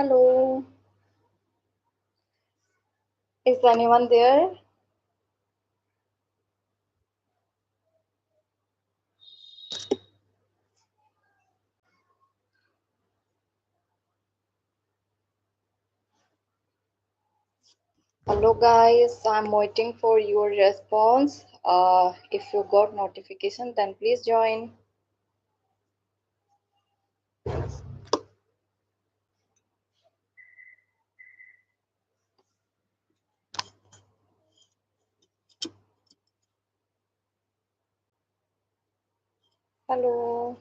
Hello, is anyone there? Hello, guys. I'm waiting for your response. If you got notification, then please join. Hello,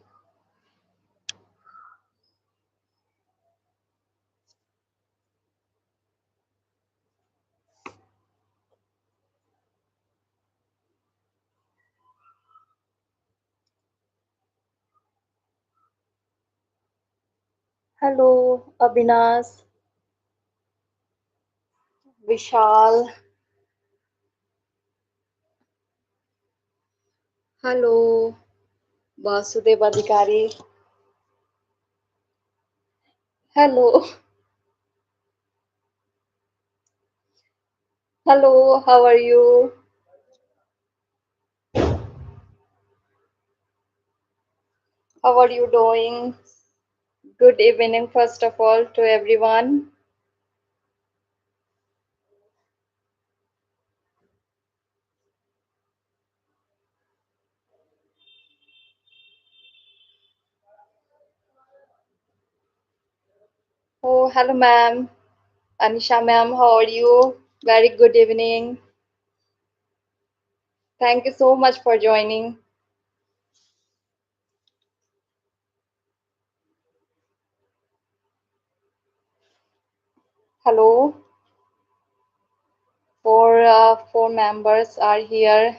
hello, Abhinas, Vishal. Hello, Vasudev Adhikari. Hello, hello. How are you? How are you doing? Good evening, first of all, to everyone. Oh, hello, ma'am. Anisha, ma'am. How are you? Very good evening. Thank you so much for joining. Hello, four members are here.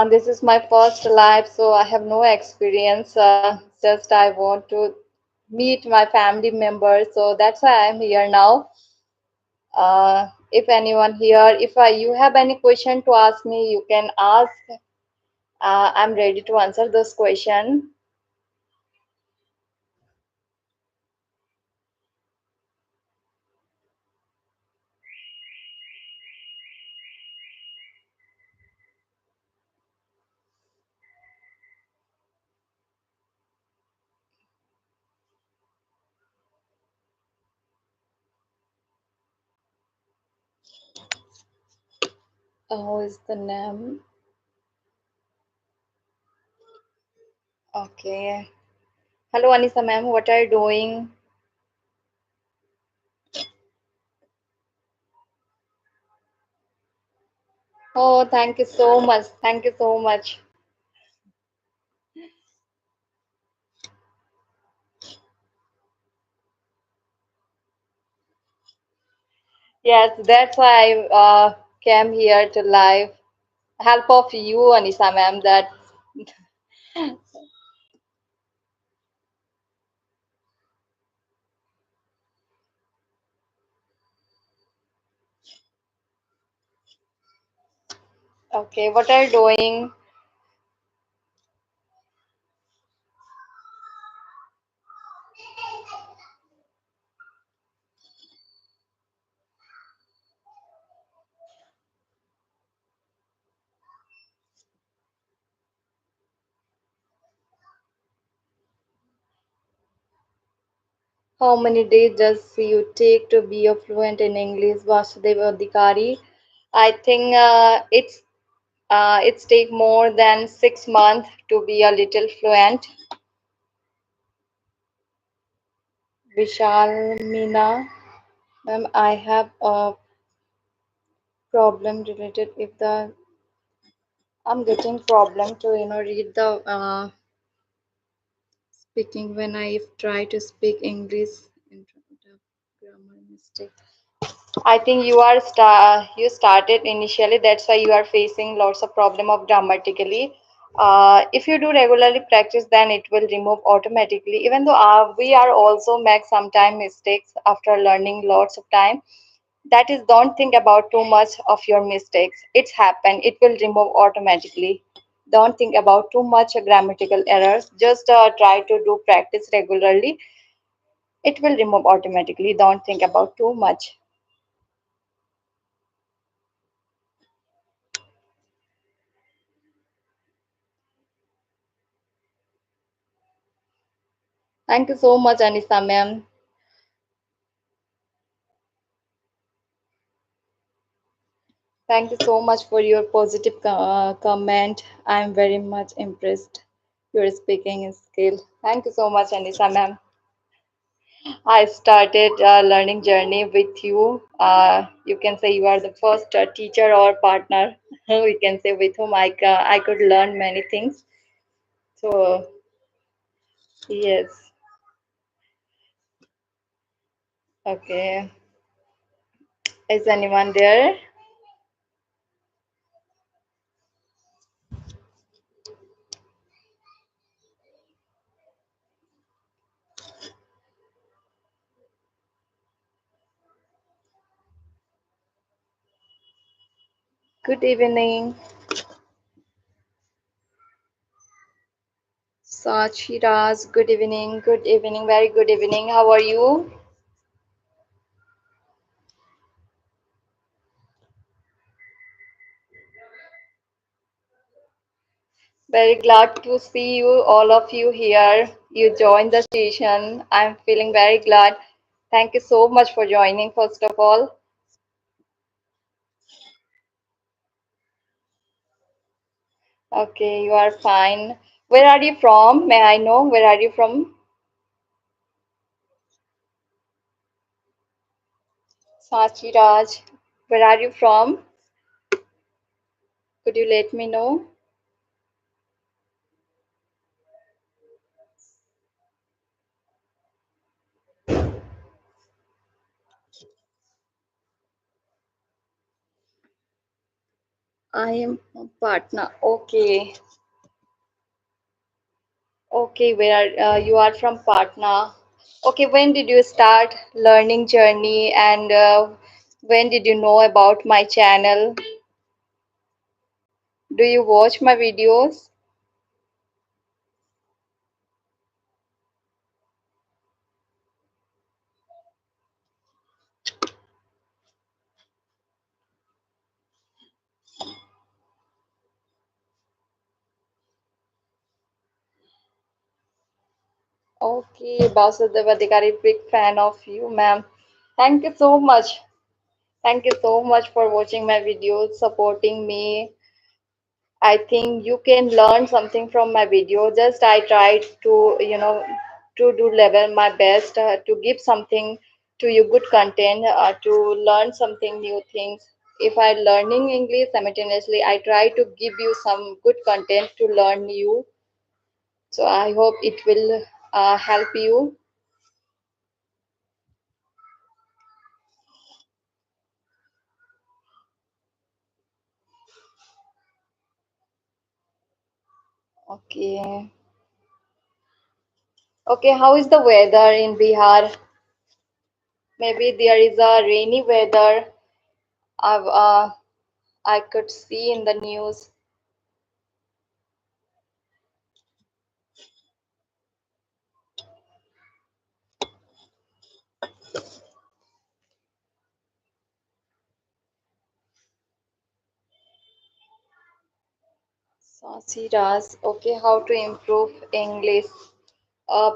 This is my first live, so I have no experience. Just I want to meet my family members, so that's why I'm here now. If anyone here, if you have any question to ask me, you can ask. I'm ready to answer this question. How is the name? Okay. Hello, Anisa ma'am. What are you doing? Oh, thank you so much. Thank you so much. Yes, that's why I came here to live. Help of you, Anisa ma'am. That okay. What are you doing? How many days does you take to be a fluent in English, Vasudev Adhikari? I think it's take more than 6 months to be a little fluent. Vishal Meena, ma'am, I have a problem related if the I'm getting problem to read the speaking when I try to speak English in front of grammar mistake. I think you started initially. That's why you are facing lots of problem of grammatically. If you do regularly practice, then it will remove automatically. Even though we are also make sometime mistakes after learning lots of time. That is, don't think about too much of your mistakes. It's happened. It will remove automatically. Don't think about too much grammatical errors. Just try to do practice regularly. It will remove automatically. Don't think about too much. Thank you so much, Anisa ma'am. Thank you so much for your positive comment. I'm very much impressed your speaking skill. Thank you so much, Anisa ma'am. I started learning journey with you. You can say you are the first teacher or partner. We can say with whom I could learn many things. So yes, okay. Is anyone there? Good evening, Sachiraz. Good evening. Good evening. Very good evening. How are you? Very glad to see you, all of you here. You joined the station. I'm feeling very glad. Thank you so much for joining, first of all. Okay, you are fine. Where are you from? May I know where are you from? Sachi Raj. Where are you from? Could you let me know? I am from Patna. Okay. Okay, where are you are from Patna? Okay, when did you start learning journey and when did you know about my channel? Do you watch my videos? Okay, Basudeva Adhikari, big fan of you, ma'am. Thank you so much. Thank you so much for watching my videos, supporting me. I think you can learn something from my video. Just I tried to, to do level my best to give something to you, good content, to learn something new things. If I learning English simultaneously, I try to give you some good content to learn you. So I hope it will help you. Okay. Okay, how is the weather in Bihar? Maybe there is a rainy weather. I've, I could see in the news. Sasiras. Okay, how to improve English?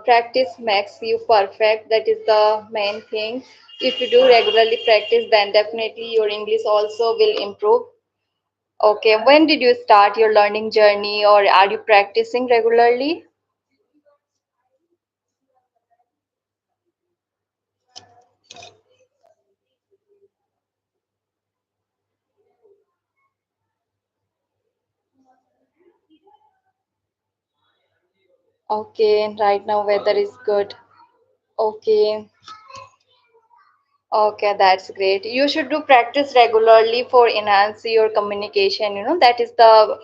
Practice makes you perfect. That is the main thing. If you do regularly practice, then definitely your English also will improve. Okay, when did you start your learning journey, or are you practicing regularly? Okay, right now weather is good. Okay. Okay, that's great. You should do practice regularly for enhance your communication. That is the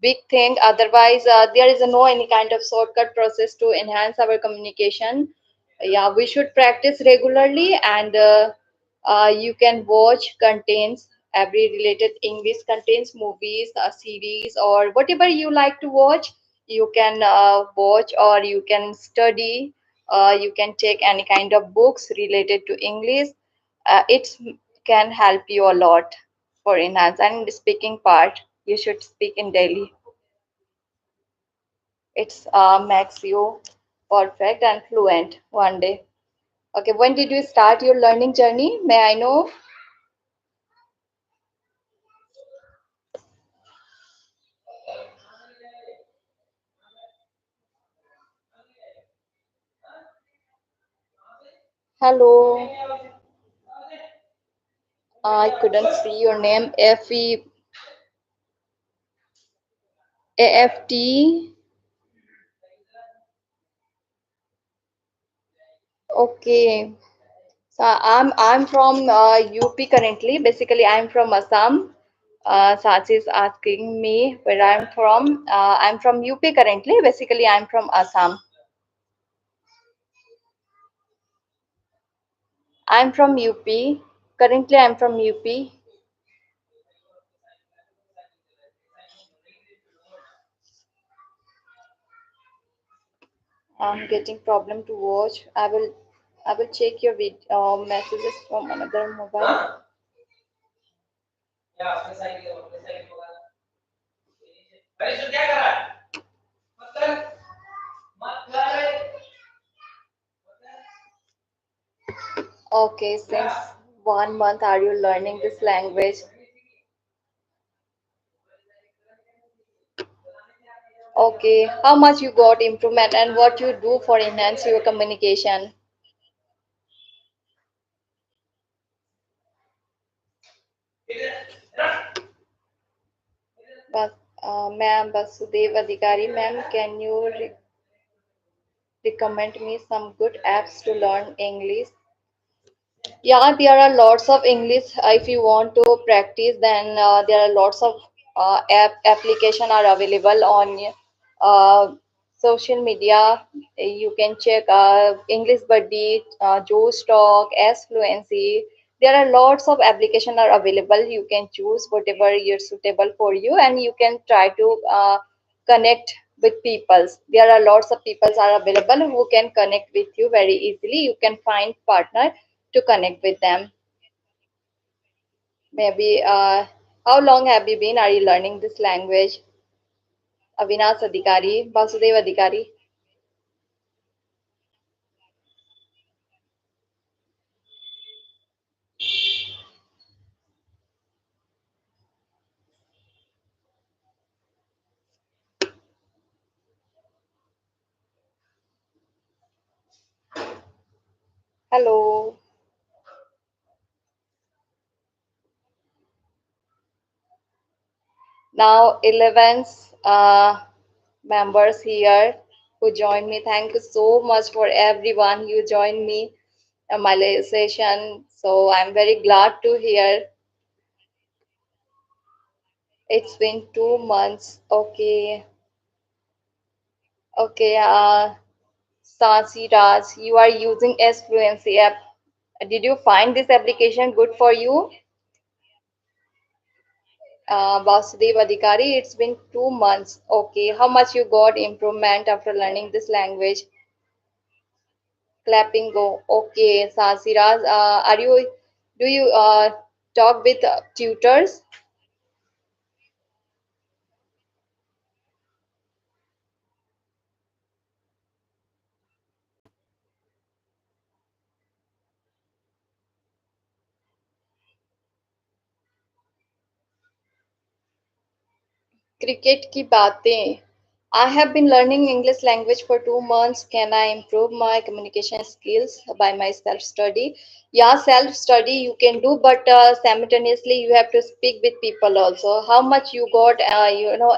big thing. Otherwise, there is no any kind of shortcut process to enhance our communication. Yeah, we should practice regularly, and you can watch contents. every related English contains movies, series, or whatever you like to watch. You can watch, or you can study. You can take any kind of books related to English. It can help you a lot for enhance and speaking part. You should speak in daily. It's makes you perfect and fluent one day. Okay, when did you start your learning journey? May I know? Hello, I couldn't see your name. AFT. Okay. So I'm from UP currently. Basically, I'm from Assam. Sachi is asking me where I'm from. I'm from UP currently. Basically, I'm from Assam. I'm from UP. Currently, I'm from UP. I'm getting problem to watch. I will check your messages from another mobile. Okay, since 1 month are you learning this language? Okay, how much you got improvement and what you do for enhance your communication? But ma'am Basudev Adhikari, ma'am, can you recommend me some good apps to learn English? Yeah, there are lots of English. If you want to practice, then there are lots of application are available on uh, social media. You can check English Buddy, Joe's Talk, S Fluency. There are lots of application are available. You can choose whatever is suitable for you, and you can try to connect with people. There are lots of people are available who can connect with you very easily. You can find partner to connect with them. Maybe how long have you been? Are you learning this language? Avinash Adhikari, Basudev Adhikari. Hello. Now 11 members here who joined me. Thank you so much for everyone you joined me in my session. So I'm very glad to hear. It's been 2 months. Okay. Okay. Sasi Raj, you are using S Fluency app. Did you find this application good for you? Vasudev Adhikari, it's been 2 months. Okay, how much you got improvement after learning this language? Clapping go. Okay, Sasiraj, do you talk with tutors? Cricket की बातें. I have been learning English language for 2 months. Can I improve my communication skills by my self study? Yeah, self study you can do, but simultaneously you have to speak with people also. How much you got,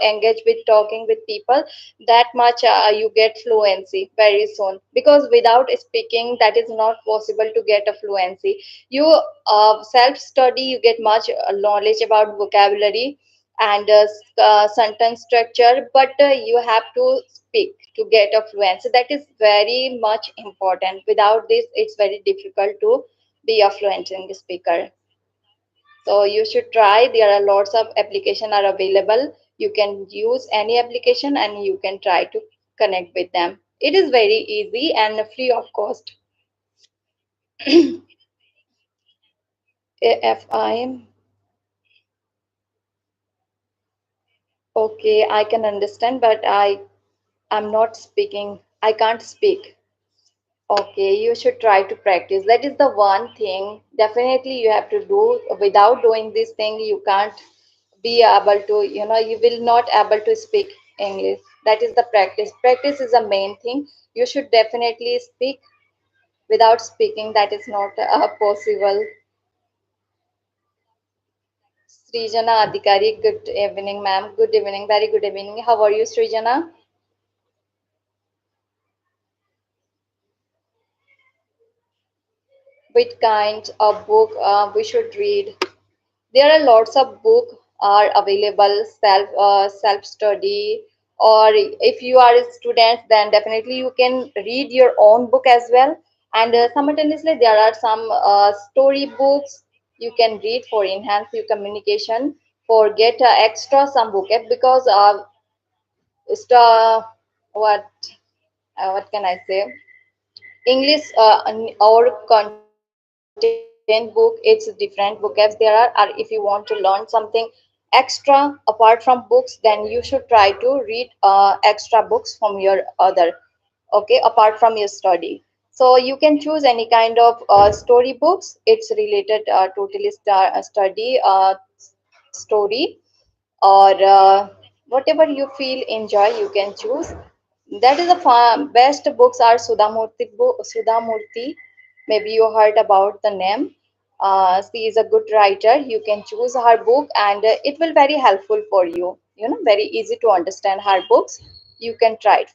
engage with talking with people, that much you get fluency very soon. Because without speaking, that is not possible to get a fluency. You self study, you get much knowledge about vocabulary and sentence structure, but you have to speak to get a fluency. That is very much important. Without this, it's very difficult to be a fluent English speaker. So you should try. There are lots of application are available. You can use any application and you can try to connect with them. It is very easy and free of cost. If I am okay, I can understand, but I'm not speaking. I can't speak. Okay, you should try to practice. That is the one thing definitely you have to do. Without doing this thing, you can't be able to, you will not able to speak English. That is the practice. Practice is the main thing. You should definitely speak. Without speaking, that is not possible. Srijana Adhikari, good evening, ma'am. Good evening, very good evening. How are you, Srijana? Which kind of book we should read? There are lots of books are available, self study, or if you are a student, then definitely you can read your own book as well. And simultaneously, there are some story books you can read for enhance your communication, for get extra some vocab because it's, what what can I say? English or content book, it's different vocabs there are. Or if you want to learn something extra apart from books, then you should try to read extra books from your other, okay, apart from your study. So you can choose any kind of story books. It's related totally study story, or whatever you feel enjoy you can choose. That is the best books are Sudha Murthy. Maybe you heard about the name. She is a good writer. You can choose her book and it will very helpful for you, very easy to understand her books. You can try it.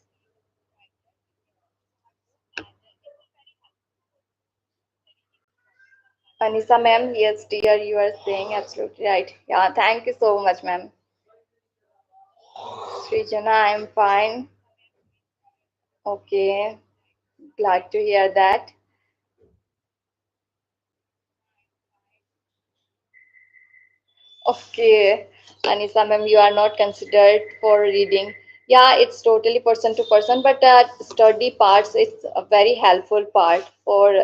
Anisa ma'am, yes dear, you are saying absolutely right. Yeah, thank you so much ma'am. Srijana, I'm fine. Okay, glad to hear that. Okay, Anisa ma'am, you are not considered for reading. Yeah, it's totally person to person, but study parts it's a very helpful part for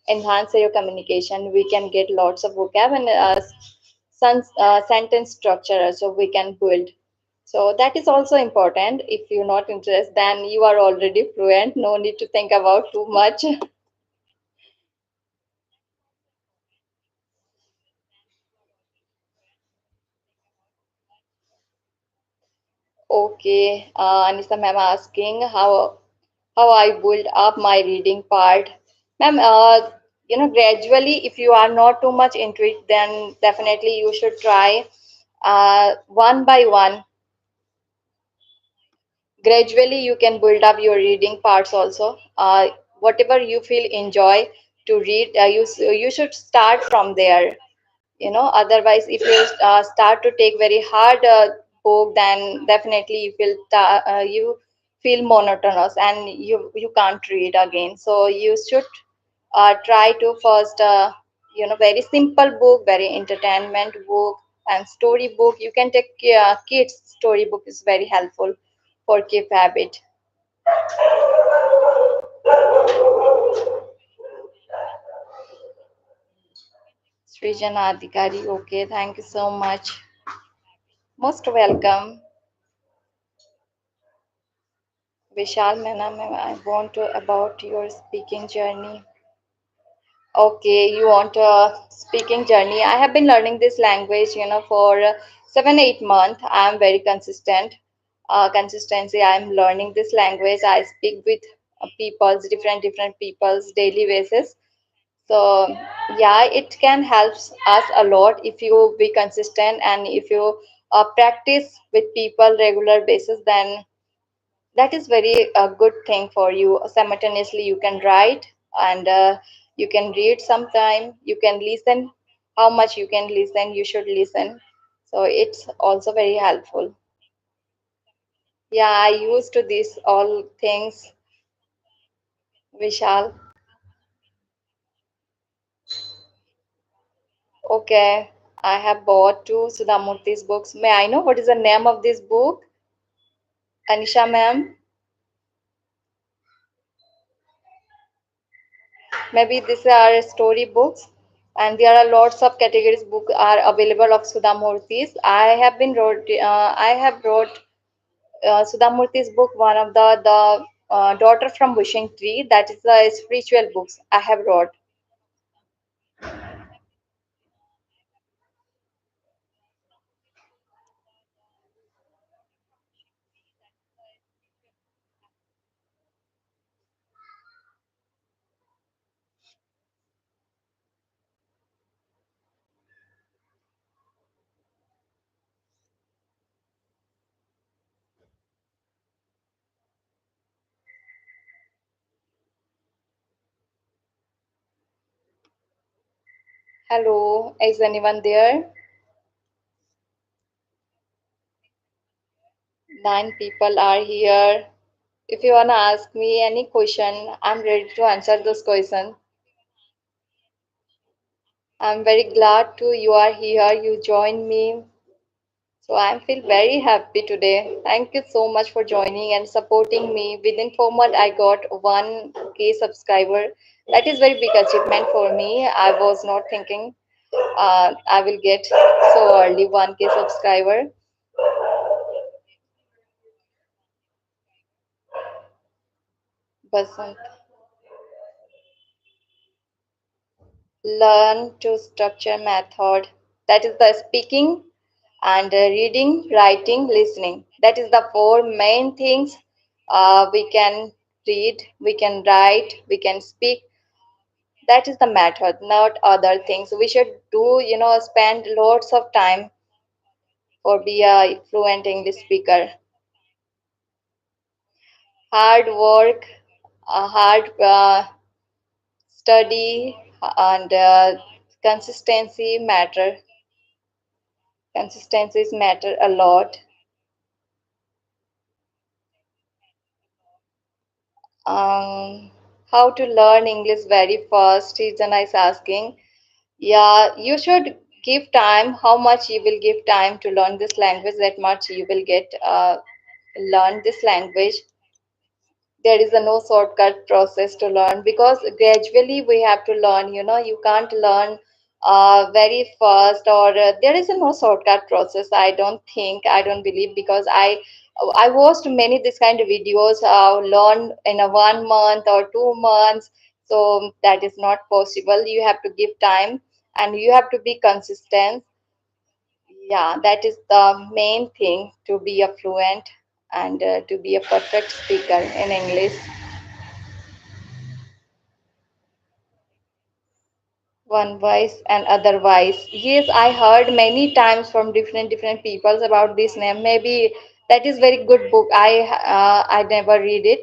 enhance your communication. We can get lots of vocab and sentence structure, so we can build. So that is also important. If you're not interested, then you are already fluent. No need to think about too much. Okay, Anisa ma'am asking how I build up my reading part. Ma'am, gradually, if you are not too much into it, then definitely you should try one by one. Gradually, you can build up your reading parts also. Whatever you feel enjoy to read, you should start from there. Otherwise, if you start to take very hard book, then definitely you feel monotonous and you can't read again. So you should try to first very simple book, very entertainment book, and story book. You can take kids story book is very helpful for keep habit. Srijana Adhikari, okay, thank you so much. Most welcome. Vishal Mena, ma'am, I want to about your speaking journey. Okay, you want a speaking journey. I have been learning this language, for 7, 8 months. I am very consistent. Consistency. I am learning this language. I speak with different people's daily basis. So yeah, it can help us a lot if you be consistent and if you practice with people regular basis. Then that is very good thing for you. Simultaneously you can write and you can read sometime, you can listen. How much you can listen, you should listen. So it's also very helpful. Yeah, I used to this all things. Vishal. Okay, I have bought two Sudhamurthy's books. May I know what is the name of this book, Anisha ma'am? Maybe these are story books, and there are lots of categories book are available of Sudhamurthy's. I have wrote Sudhamurthy's book, one of the daughter from Wishing Tree. That is the spiritual books I have wrote. Hello, is anyone there? Nine people are here. If you wanna ask me any question, I'm ready to answer those questions. I'm very glad to you are here. You joined me. So I feel very happy today. Thank you so much for joining and supporting me. Within 4 months, I got 1K subscriber. That is very big achievement for me. I was not thinking I will get so early 1K subscriber. Basant. Learn to structure method. That is the speaking and reading, writing, listening. That is the four main things we can read, we can write, we can speak. That is the method, not other things. We should spend lots of time for be a fluent English speaker. Hard work, hard study, and consistencies matter a lot. um, how to learn English very fast, Srijan is asking. Yeah, you should give time. How much you will give time to learn this language, that much you will get learn this language. There is a no shortcut process to learn, because gradually we have to learn. You can't learn very fast, or there is a no shortcut process. I don't believe, because I watched many this kind of videos, learn in a 1 month or 2 months. So that is not possible. You have to give time, and you have to be consistent. Yeah, that is the main thing to be a fluent, and to be a perfect speaker in English. One voice and otherwise. Yes, I heard many times from different peoples about this name. Maybe that is very good book. I never read it.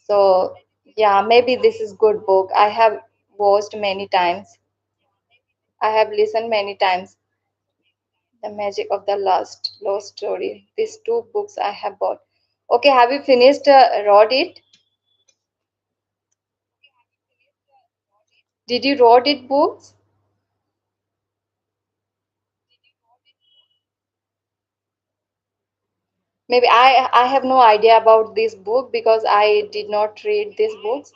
So yeah, maybe this is good book. I have watched many times. I have listened many times. The Magic of the Last Lost Story. These two books I have bought. Okay, have you finished wrote it? Did you wrote it books? Maybe I have no idea about this book, because I did not read these books.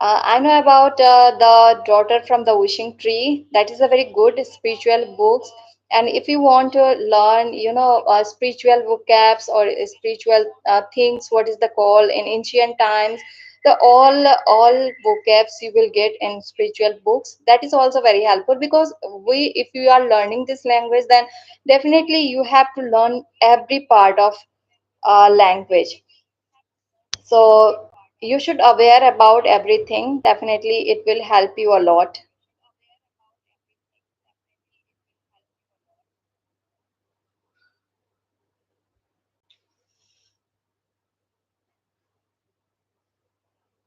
I know about the daughter from the wishing tree. That is a very good spiritual books. And if you want to learn, spiritual vocabs or spiritual things, what is the call in ancient times, the all vocabs you will get in spiritual books. That is also very helpful, because if you are learning this language, then definitely you have to learn every part of language. So you should aware about everything. Definitely it will help you a lot.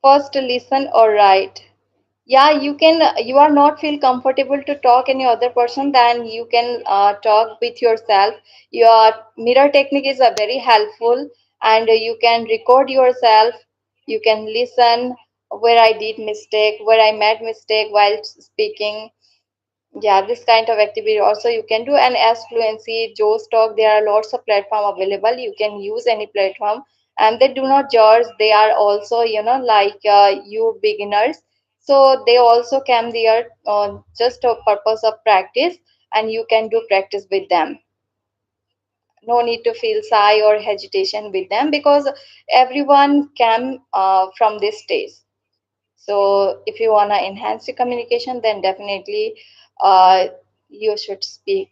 First listen or write. Yeah, you are not feel comfortable to talk any other person, then you can talk with yourself. Your mirror technique is a very helpful, and you can record yourself. You can listen where I did mistake, where I made mistake while speaking. Yeah, this kind of activity also you can do. And as fluency, Joe's talk, there are lots of platform available. You can use any platform, and they do not judge. They are also, like you beginners, so they also come there just a purpose of practice, and you can do practice with them. No need to feel shy or hesitation with them, because everyone can from this stage. So if you want to enhance your communication, then definitely uh, you should speak.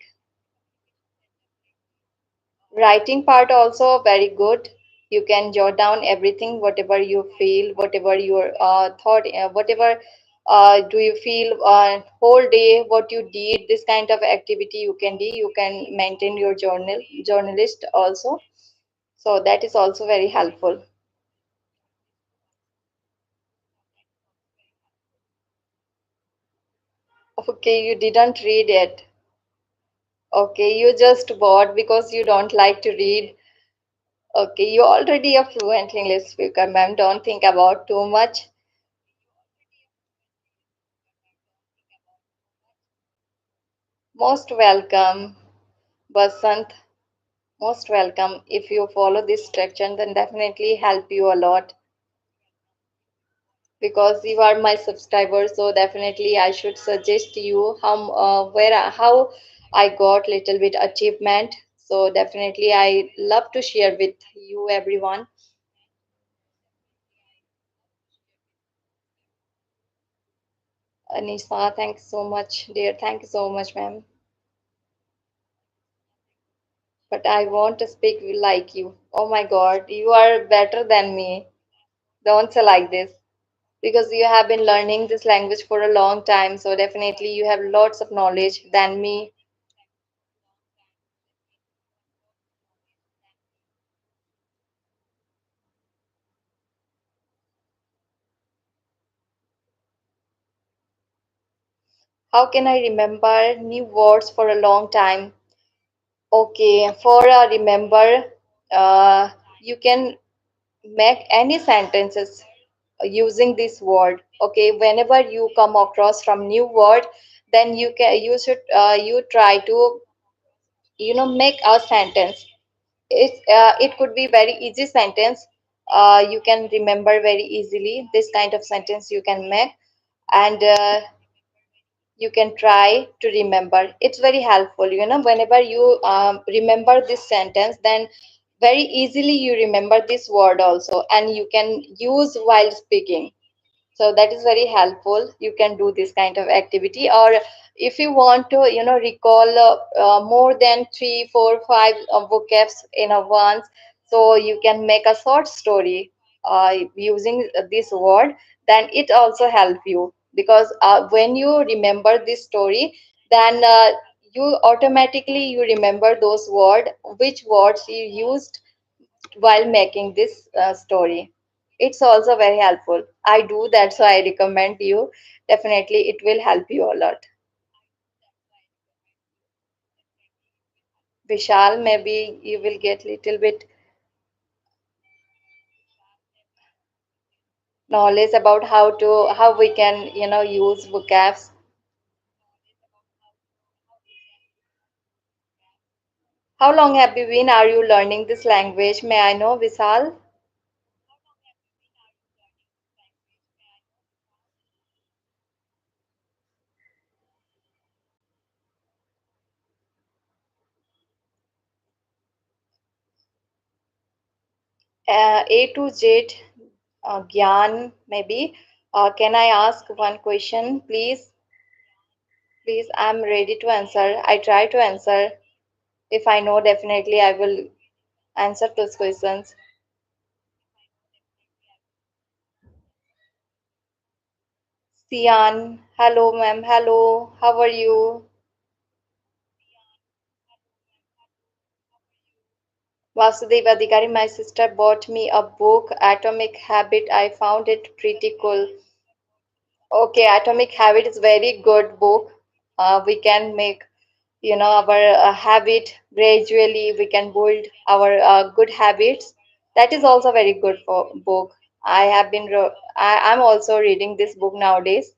Writing part also very good. You can jot down everything, whatever you feel, whatever your thought, whatever do you feel whole day, what you did, this kind of activity you can do. You can maintain your journalist also. So that is also very helpful. Okay, you didn't read it. Okay, you just bought because you don't like to read. Okay, you're already a fluent English speaker, ma'am. Don't think about too much. Most welcome, Basant. Most welcome. If you follow this structure, then definitely help you a lot, because you are my subscriber. So definitely, I should suggest you how I got little bit achievement. So definitely, I love to share with you everyone. Anisa, thanks so much, dear. Thank you so much, ma'am. But I want to speak like you. Oh my God, you are better than me. Don't say like this. Because you have been learning this language for a long time, so definitely you have lots of knowledge than me. How can I remember new words for a long time? Okay, for remember, you can make any sentences using this word. Okay, whenever you come across from new word, then you try to make a sentence. It could be very easy sentence. You can remember very easily. This kind of sentence you can make, and you can try to remember. It's very helpful. Whenever you remember this sentence, then very easily you remember this word also, and you can use while speaking. So that is very helpful. You can do this kind of activity. Or if you want to recall more than 3 4 5 vocabs in a once, so you can make a short story using this word. Then it also help you, because when you remember this story, then you automatically you remember those which words you used while making this story. It's also very helpful. I do that, so I recommend you. Definitely, it will help you a lot. Vishal, maybe you will get little bit knowledge about how we can use vocabs. How long have you been are you learning this language? May I know, Vishal? A to Z, Gyan, maybe. Can I ask one question, please? Please, I'm ready to answer. I try to answer. If I know, definitely I will answer those questions. Sian, hello, ma'am. Hello, how are you? Vasudev Adhikari, my sister bought me a book, Atomic Habit. I found it pretty cool. Okay, Atomic Habit is very good book. We can make, our habit gradually. We can build our good habits. That is also very good for book. I'm also reading this book nowadays.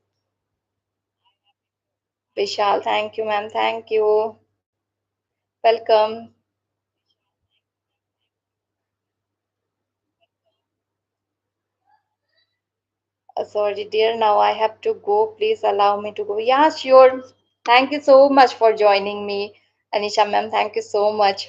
Vishal, thank you, ma'am. Thank you. Welcome. Sorry, dear. Now I have to go. Please allow me to go. Yeah, sure. Thank you so much for joining me, Anisha, ma'am. Thank you so much.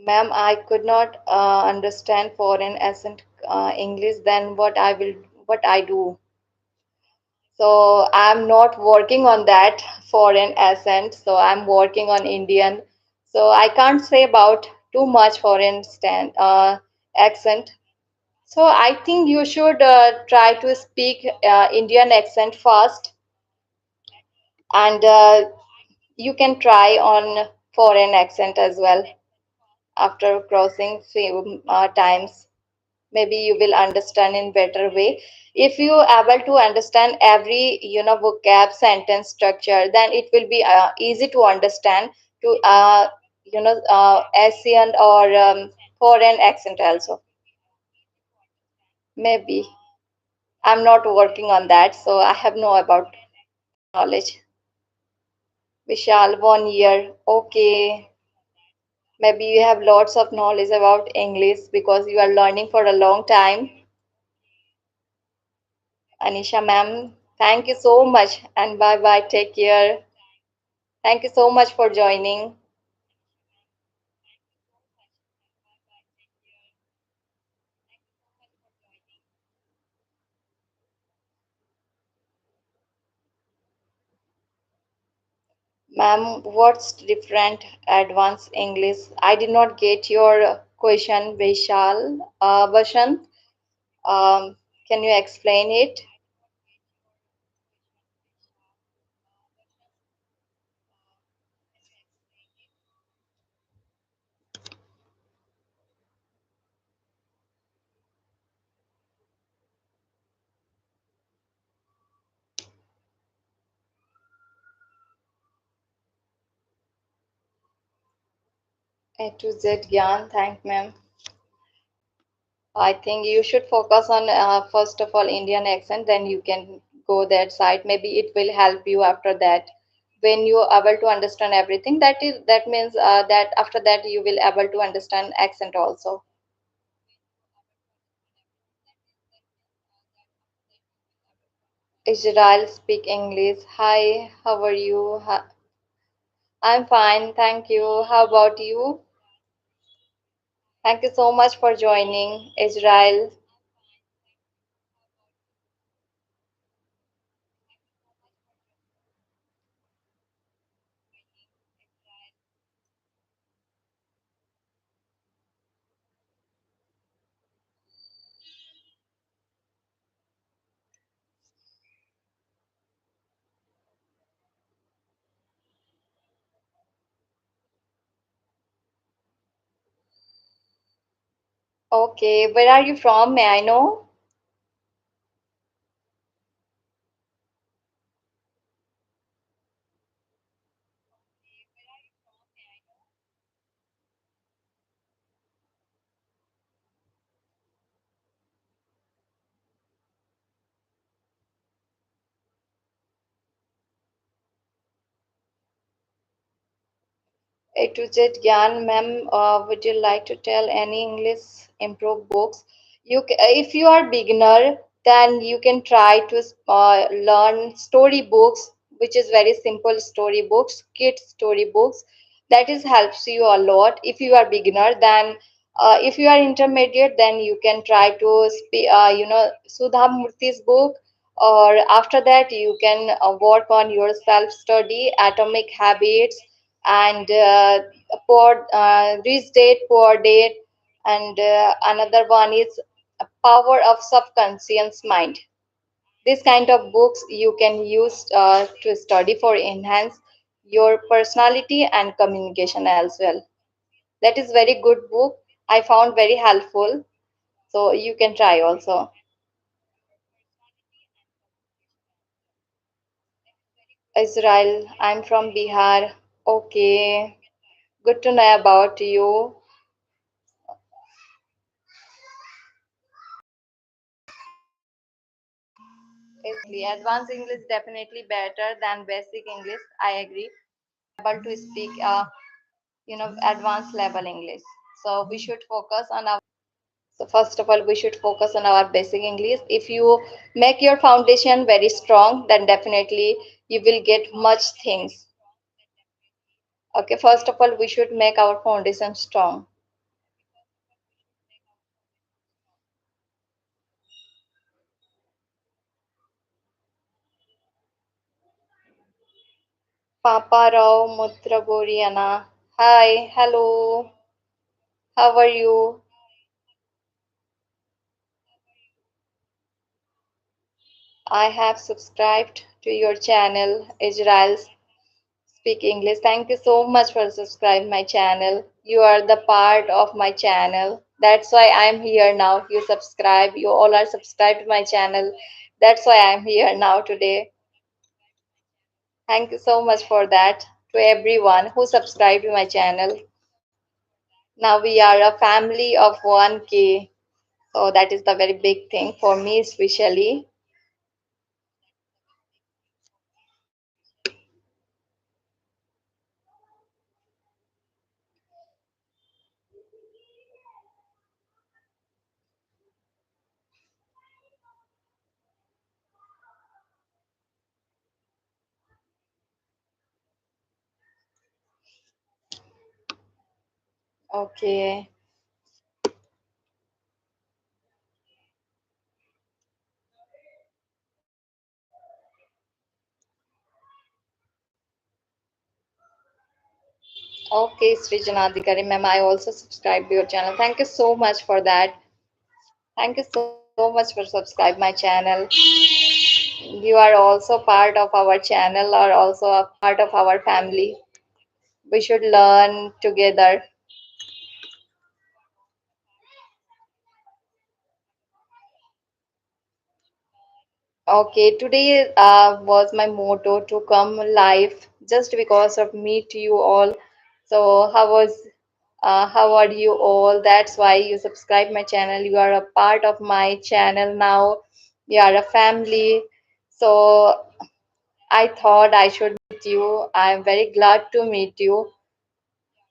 Ma'am, I could not understand foreign accent English. Then what I do? So I'm not working on that foreign accent. So I'm working on Indian. So I can't say about too much foreign accent. So I think you should try to speak Indian accent first, and you can try on foreign accent as well after crossing few times. Maybe you will understand in better way. If you able to understand every vocab sentence structure, then it will be easy to understand to Asian or foreign accent also. Maybe I'm not working on that, so I have no about knowledge. Vishal, 1 year. Okay. Maybe you have lots of knowledge about English because you are learning for a long time. Anisha ma'am, thank you so much and bye bye. Take care. Thank you so much for joining. Ma'am, what's different advanced English? I did not get your question, Vishal. Bashant, um, can you explain it? A to Z Gyan, thank ma'am. I think you should focus on first of all Indian accent, then you can go that side. Maybe it will help you after that. When you are able to understand everything, that means that after that you will able to understand accent also. Israel speak English. Hi, how are you? I'm fine, thank you. How about you? Thank you so much for joining, Israel. Okay, where are you from? May I know? A to Z Gyan, ma'am, would you like to tell any English improve books? If you are beginner, then you can try to learn story books, which is very simple story books, kids story books. That is helps you a lot. If you are beginner, then if you are intermediate, then you can try to Sudha Murthy's book, or after that you can work on your self study, Atomic Habits, and poor rich date, poor date, and another one is power of subconscious mind. This kind of books you can use to study for enhance your personality and communication as well. That is very good book. I found very helpful. So you can try also. Israel, I'm from Bihar. Okay, good to know about you. Exactly. Advanced English definitely better than basic English. I agree. Able to speak, advanced level English. So we should focus on our. So first of all, we should focus on our basic English. If you make your foundation very strong, then definitely you will get much things. Okay, first of all, we should make our foundation strong. Papa Rao Mutraboriana. Hi, hello. How are you? I have subscribed to your channel, Israel's Speak English. Thank you so much for subscribing my channel. You are the part of my channel. That's why I'm here now. You subscribe. You all are subscribed to my channel. That's why I'm here now today. Thank you so much for that to everyone who subscribed to my channel. Now we are a family of 1K. So that is the very big thing for me, especially. Okay. Okay, Srijanadikari ma'am, I also subscribe to your channel. Thank you so much for that. Thank you so much for subscribe my channel. You are also part of our channel or also a part of our family. We should learn together. Okay, today was my motto to come live just because of meet you all. So how are you all? That's why you subscribe my channel. You are a part of my channel now. You are a family. So I thought I should meet you. I'm very glad to meet you.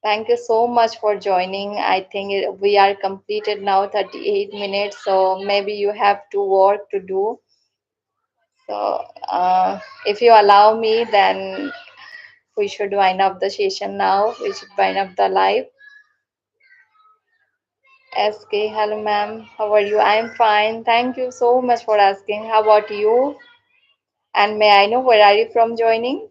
Thank you so much for joining. I think we are completed now 38 minutes, so maybe you have to work to do. So, if you allow me, then we should wind up the session now. We should wind up the live. SK, hello ma'am. How are you? I'm fine. Thank you so much for asking. How about you? And may I know where are you from joining?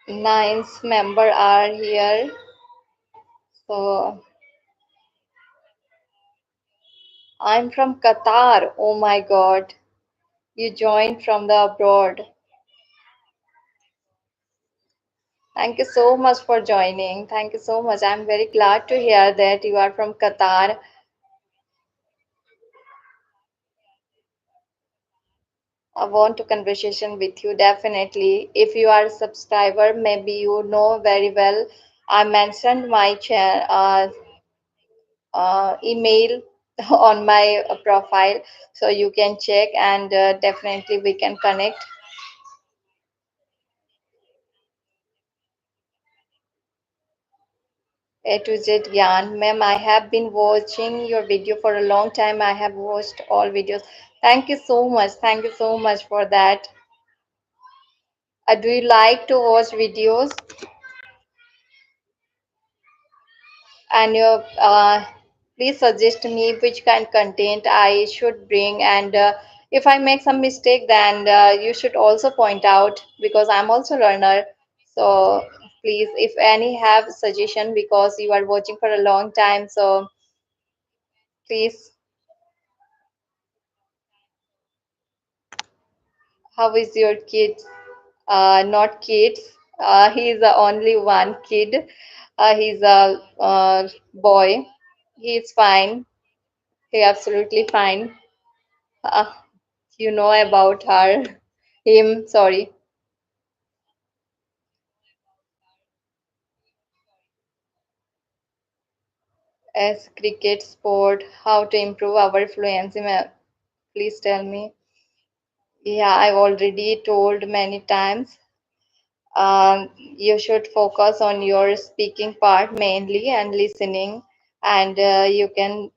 Ninth member are here. So I'm from Qatar. Oh my God. You joined from the abroad. Thank you so much for joining. Thank you so much. I'm very glad to hear that you are from Qatar. I want to conversation with you definitely. If you are a subscriber, maybe you know very well. I mentioned my email on my profile, so you can check and definitely we can connect. A to Z Gyan. Ma'am, I have been watching your video for a long time. I have watched all videos. Thank you so much. Thank you so much for that. Do you like to watch videos? And please suggest me which kind content I should bring and If I make some mistake, then you should also point out because I'm also learner. So please, if any have suggestion, because you are watching for a long time, so please. How is your kid? Not kids. He's only one kid. He's a boy. He's fine. He absolutely fine. Uh, you know about her, him. Sorry. As cricket sport, how to improve our fluency? Please tell me. Yeah, I've already told many times. You should focus on your speaking part mainly and listening, and you can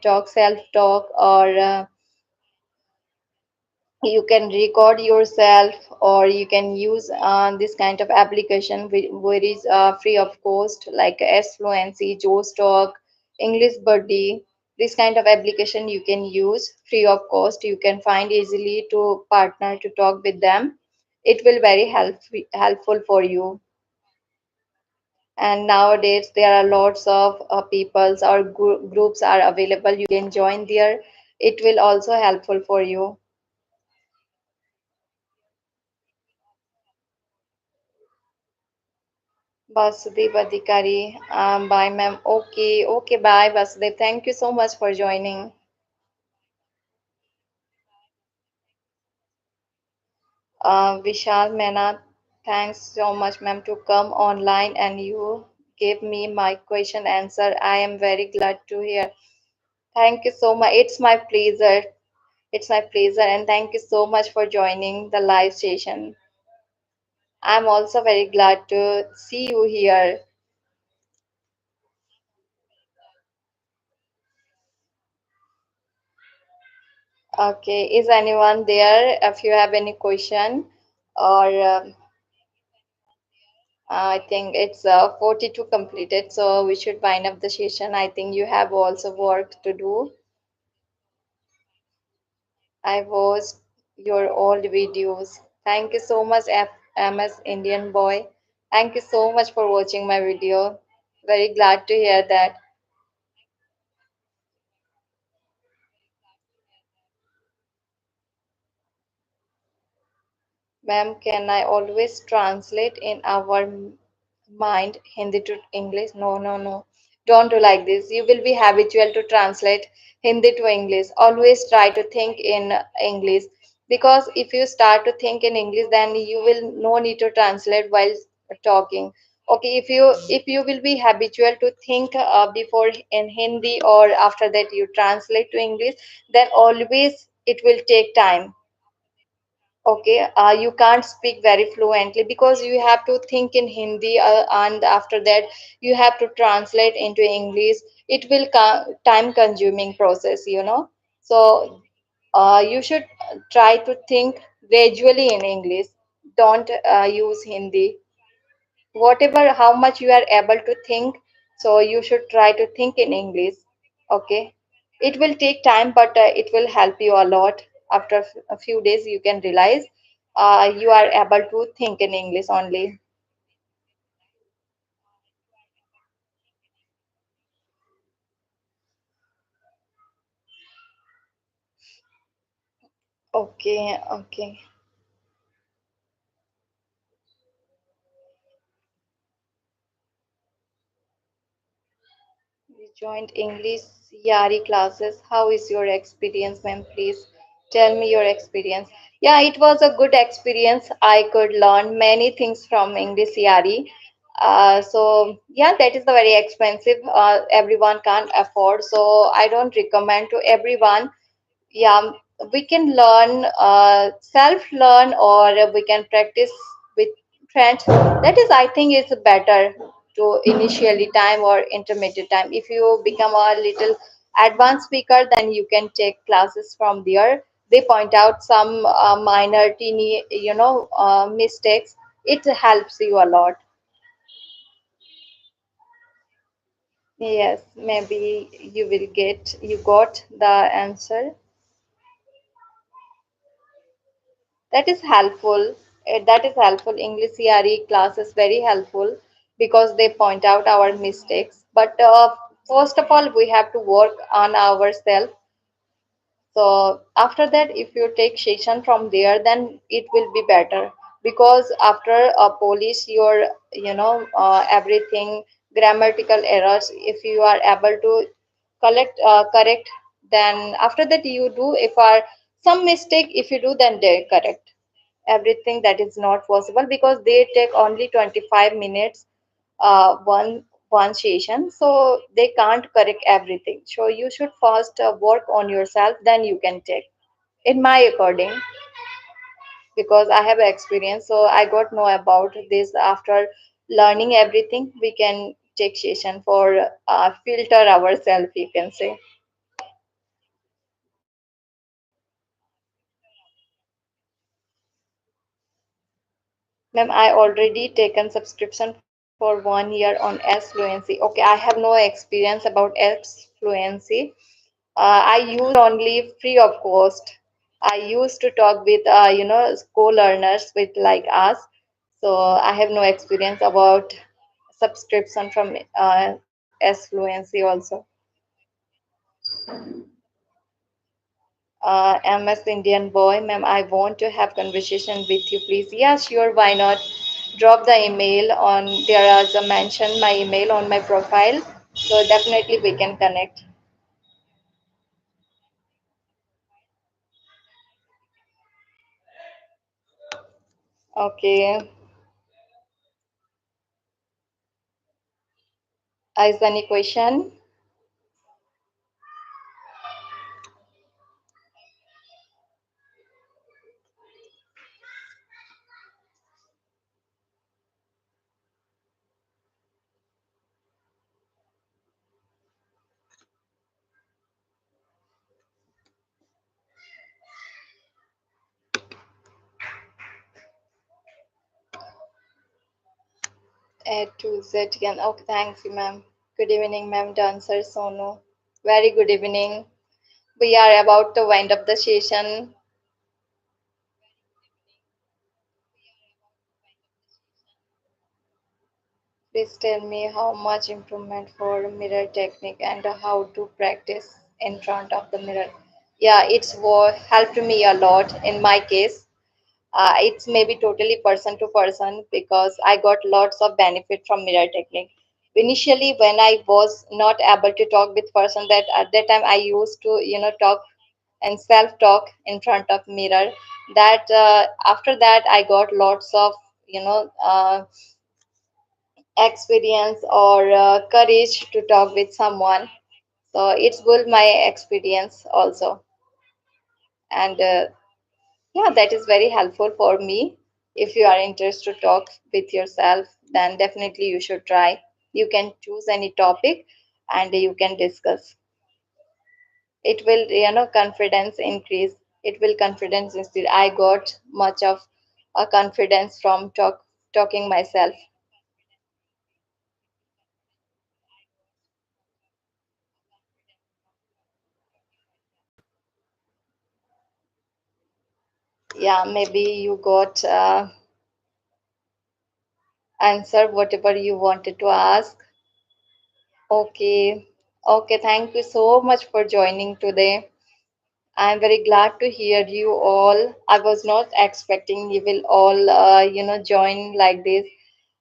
talk self talk, or you can record yourself, or you can use this kind of application which is free of cost, like S Fluency, Joe's Talk, English Buddy. This kind of application you can use free of cost. You can find easily to partner to talk with them. It will very helpful for you. And nowadays there are lots of peoples or groups are available. You can join there. It will also helpful for you. Basudev Adhikari. Bye, ma'am. Okay, okay, bye, Basudev. Thank you so much for joining. Vishal Mena, thanks so much, ma'am, to come online and you gave me my question answer. I am very glad to hear. Thank you so much. It's my pleasure. It's my pleasure, and thank you so much for joining the live session. I'm also very glad to see you here. Okay, is anyone there? If you have any question, or I think it's 42 completed, so we should wind up the session. I think you have also work to do. I watched your old videos. Thank you so much, MS Indian boy. Thank you so much for watching my video. Very glad to hear that. Ma'am, can I always translate in our mind Hindi to English? No, no, no. Don't do like this. You will be habitual to translate Hindi to English. Always try to think in English, because if you start to think in English, then you will no need to translate while talking. Okay, if you will be habitual to think before in Hindi, or after that you translate to English, then always it will take time. Okay, you can't speak very fluently because you have to think in Hindi, and after that you have to translate into English. It will time consuming process, you know. So you should try to think gradually in English. Don't use Hindi. Whatever, how much you are able to think, so you should try to think in English. Okay, it will take time, but it will help you a lot. After a few days you can realize you are able to think in English only. Okay, okay. You joined English Yari classes. How is your experience, ma'am? Please tell me your experience. Yeah, it was a good experience. I could learn many things from English Yari. So yeah, that is the very expensive. Everyone can't afford. So I don't recommend to everyone. Yeah, we can learn, self learn, or we can practice with friends. That is, I think, is better to initially time or intermediate time. If you become a little advanced speaker, then you can take classes from there. They point out some minor teeny, mistakes. It helps you a lot. Yes, maybe you got the answer. That is helpful. That is helpful. English CRE class is very helpful because they point out our mistakes. But first of all, we have to work on ourselves. So after that, if you take session from there, then it will be better because after polish your, everything grammatical errors. If you are able to correct, then after that you do. If are some mistake, if you do, then they correct everything that is not possible because they take only 25 minutes one session, so they can't correct everything. So you should first work on yourself, then you can take, in my according, because I have experience, so I got know about this. After learning everything, we can take session for filter ourselves, you can say. Ma'am, I already taken subscription for 1 year on S Fluency. Okay, I have no experience about S Fluency. I use only free of cost. I used to talk with co-learners with like us. So I have no experience about subscription from S Fluency also. MS Indian boy, ma'am, I want to have conversation with you, please. Yeah, sure, why not? Drop the email on, there is a mention my email on my profile. So definitely we can connect. Okay. Is there any question? A to Z again. Okay, thanks, ma'am. Good evening, ma'am. Dancer Sonu. Very good evening. We are about to wind up the session. Please tell me how much improvement for mirror technique and how to practice in front of the mirror. Yeah, helped me a lot in my case. It's maybe totally person to person because I got lots of benefit from mirror technique. Initially, when I was not able to talk with person, that at that time I used to talk and self talk in front of mirror. That after that I got lots of experience or courage to talk with someone. So it's built my experience also, and yeah, that is very helpful for me. If you are interested to talk with yourself, then definitely you should try. You can choose any topic and you can discuss. It will, confidence increase. It will confidence instead. I got much of a confidence from talking myself. Yeah, maybe you got answer whatever you wanted to ask. Okay. Okay, thank you so much for joining today. I'm very glad to hear you all. I was not expecting you will all, join like this.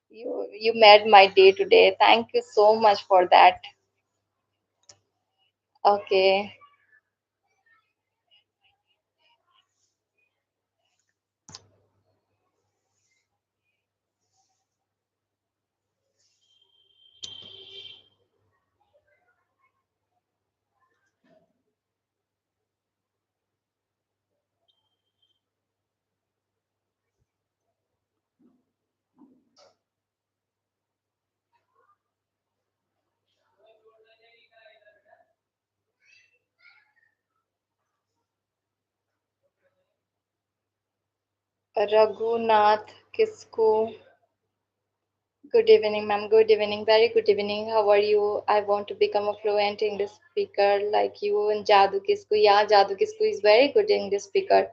You made my day today. Thank you so much for that. Okay. Raghunath Kisku. Good evening, ma'am. Good evening. Very good evening. How are you? I want to become a fluent English speaker like you and Jadu Kisku. Yeah, Jadu Kisku is very good English speaker.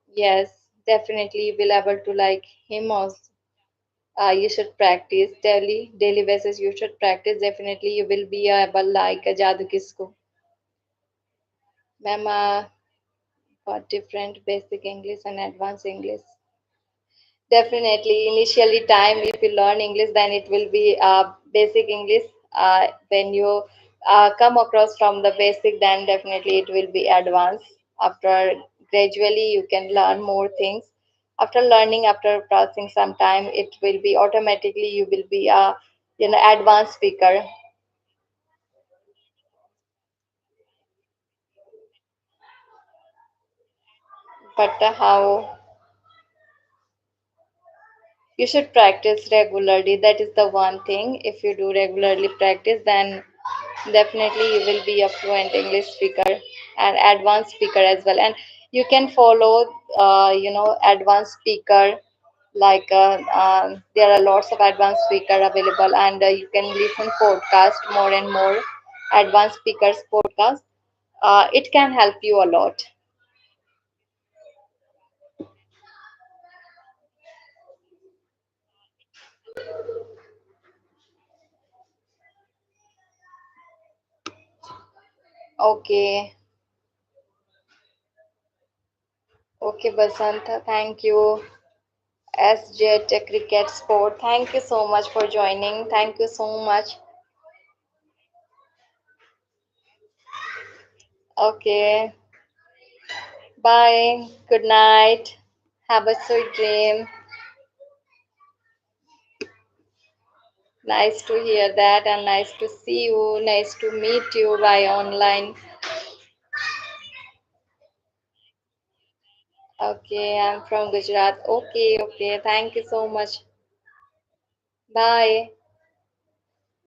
Yes. Definitely you will able to like him also. You should practice daily basis. You should practice. Definitely you will be able like a jadoo kisko. Ma'am, got different basic English and advanced English. Definitely, initially time if you learn English, then it will be basic English. When you come across from the basic, then definitely it will be advanced. After gradually, you can learn more things. After learning, after passing some time, it will be automatically you will be a advanced speaker. But how you should practice regularly. That is the one thing. If you do regularly practice, then definitely you will be a fluent English speaker and advanced speaker as well. And you can follow, advanced speaker. Like there are lots of advanced speaker available, and you can listen podcast more and more advanced speakers podcast. It can help you a lot. Okay, okay, Basanta. Thank you. SJ Tech Cricket Sport. Thank you so much for joining. Thank you so much. Okay. Bye. Good night. Have a sweet dream. Nice to hear that and nice to see you. Nice to meet you by online. Okay, I'm from Gujarat. Okay, okay. Thank you so much. Bye.